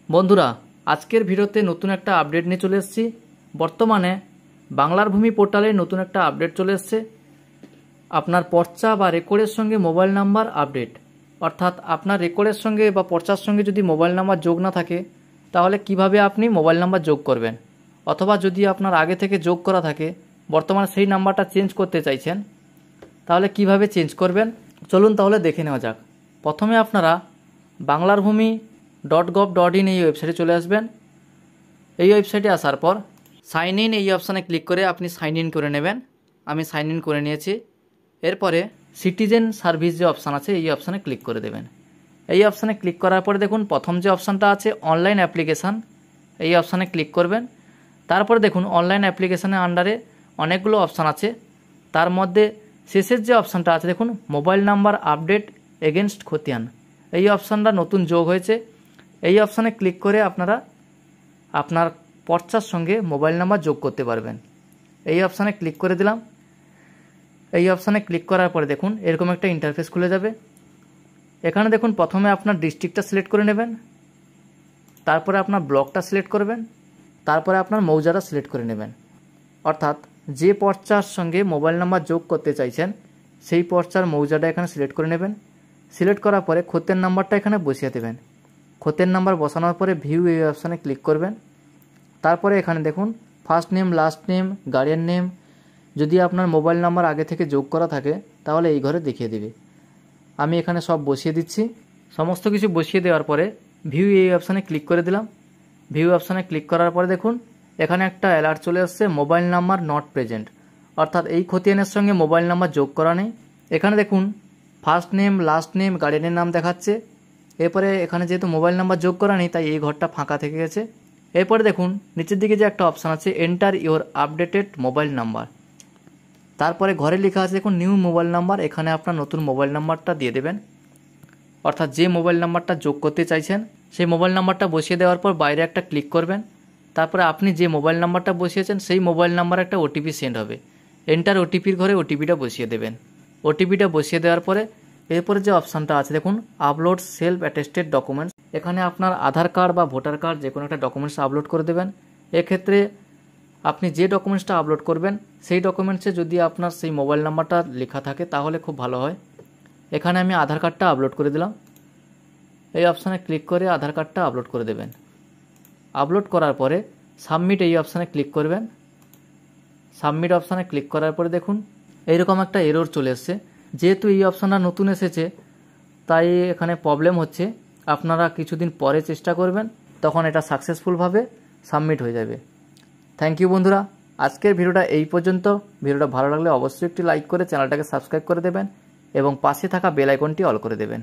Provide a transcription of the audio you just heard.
বন্ধুরা, আজকের ভিডিওতে নতুন একটা আপডেট নিয়ে চলে এসেছি। বর্তমানে বাংলার ভূমি পোর্টালে নতুন একটা আপডেট চলে এসেছে। আপনার পর্চা বা রেকর্ডের সঙ্গে মোবাইল নাম্বার আপডেট, অর্থাৎ আপনার রেকর্ডের সঙ্গে বা পর্চার সঙ্গে যদি মোবাইল নাম্বার যোগ না থাকে তাহলে কিভাবে আপনি মোবাইল নাম্বার যোগ করবেন, অথবা যদি আপনার আগে থেকে যোগ করা থাকে বর্তমানে সেই নাম্বারটা চেঞ্জ করতে চাইছেন তাহলে কিভাবে চেঞ্জ করবেন চলুন তাহলে দেখে নেওয়া যাক। প্রথমে আপনারা bangalarbhumi.gov.in এই ওয়েবসাইটে চলে আসবেন। এই ওয়েবসাইটে আসার পর সাইন ইন এই অপশানে ক্লিক করে আপনি সাইন ইন করে নেবেন। আমি সাইন ইন করে নিয়েছি। এরপরে সিটিজেন সার্ভিস যে অপশান আছে এই অপশানে ক্লিক করে দেবেন। এই অপশানে ক্লিক করার পরে দেখুন প্রথম যে অপশানটা আছে অনলাইন অ্যাপ্লিকেশান, এই অপশানে ক্লিক করবেন। তারপরে দেখুন অনলাইন অ্যাপ্লিকেশানের আন্ডারে অনেকগুলো অপশান আছে, তার মধ্যে শেষের যে অপশানটা আছে দেখুন মোবাইল নাম্বার আপডেট এগেনস্ট খতিয়ান, এই অপশানটা নতুন যোগ হয়েছে। এই অপশানে ক্লিক করে আপনারা আপনার পর্চার সঙ্গে মোবাইল নাম্বার যোগ করতে পারবেন। এই অপশানে ক্লিক করে দিলাম। এই অপশানে ক্লিক করার পরে দেখুন এরকম একটা ইন্টারফেস খুলে যাবে। এখানে দেখুন প্রথমে আপনার ডিস্ট্রিক্টটা সিলেক্ট করে নেবেন, তারপরে আপনার ব্লকটা সিলেক্ট করবেন, তারপরে আপনার মৌজাটা সিলেক্ট করে নেবেন। অর্থাৎ যে পর্চার সঙ্গে মোবাইল নাম্বার যোগ করতে চাইছেন সেই পর্চার মৌজাটা এখানে সিলেক্ট করে নেবেন। সিলেক্ট করার পরে খতিয়ান নাম্বারটা এখানে বসিয়ে দেবেন। খতিয়ান নাম্বার বসানোর পরে ভিউ এই অপশানে ক্লিক করবেন। তারপরে এখানে দেখুন first name, last name, guardian name যদি আপনার মোবাইল নাম্বার আগে থেকে যোগ করা থাকে তাহলে এই ঘরে দেখিয়ে দেবে। আমি এখানে সব বসিয়ে দিচ্ছি। সমস্ত কিছু বসিয়ে দেওয়ার পরে ভিউ এই অপশানে ক্লিক করে দিলাম। ভিউ অপশানে ক্লিক করার পরে দেখুন এখানে একটা অ্যালার্ট চলে আসছে মোবাইল নাম্বার নট প্রেজেন্ট, অর্থাৎ এই খতিয়ানের সঙ্গে মোবাইল নাম্বার যোগ করা নেই। এখানে দেখুন ফার্স্ট নেম, লাস্ট নেম, গার্ডিয়ানের নাম দেখাচ্ছে। এরপরে এখানে যেহেতু মোবাইল নাম্বার যোগ করা নেই তাই এই ঘরটা ফাঁকা থেকে গেছে। এরপরে দেখুন নিচের দিকে যে একটা অপশান আছে enter your updated mobile number, তারপরে ঘরে লেখা আছে দেখুন নিউ মোবাইল নাম্বার, এখানে আপনার নতুন মোবাইল নাম্বারটা দিয়ে দেবেন। অর্থাৎ যে মোবাইল নাম্বারটা যোগ করতে চাইছেন সেই মোবাইল নাম্বারটা বসিয়ে দেওয়ার পর বাইরে একটা ক্লিক করবেন। তারপরে আপনি যে মোবাইল নাম্বারটা বসিয়েছেন সেই মোবাইল নাম্বারে একটা ওটিপি সেন্ড হবে। এন্টার ওটিপির ঘরে ওটিপিটা বসিয়ে দেবেন। ওটিপিটা বসিয়ে দেওয়ার পরে এরপরে যে অপশানটা আছে দেখুন আপলোড সেলফ অ্যাটেস্টেড ডকুমেন্টস, এখানে আপনার আধার কার্ড বা ভোটার কার্ড যে কোনো একটা ডকুমেন্টস আপলোড করে দেবেন। এক্ষেত্রে আপনি যে ডকুমেন্টসটা আপলোড করবেন সেই ডকুমেন্টসে যদি আপনার সেই মোবাইল নাম্বারটা লেখা থাকে তাহলে খুব ভালো হয়। এখানে আমি আধার কার্ডটা আপলোড করে দিলাম। এই অপশানে ক্লিক করে আধার কার্ডটা আপলোড করে দেবেন। আপলোড করার পরে সাবমিট এই অপশানে ক্লিক করবেন। সাবমিট অপশানে ক্লিক করার পরে দেখুন এইরকম একটা এরর চলে এসছে। যেহেতু এই অপশানটা নতুন এসেছে তাই এখানে প্রবলেম হচ্ছে, আপনারা কিছুদিন পরে চেষ্টা করবেন, তখন এটা সাকসেসফুলভাবে সাবমিট হয়ে যাবে। থ্যাংক ইউ বন্ধুরা, আজকের ভিডিওটা এই পর্যন্ত। ভিডিওটা ভালো লাগলে অবশ্যই একটি লাইক করে চ্যানেলটাকে সাবস্ক্রাইব করে দেবেন এবং পাশে থাকা বেল আইকনটি অল করে দেবেন।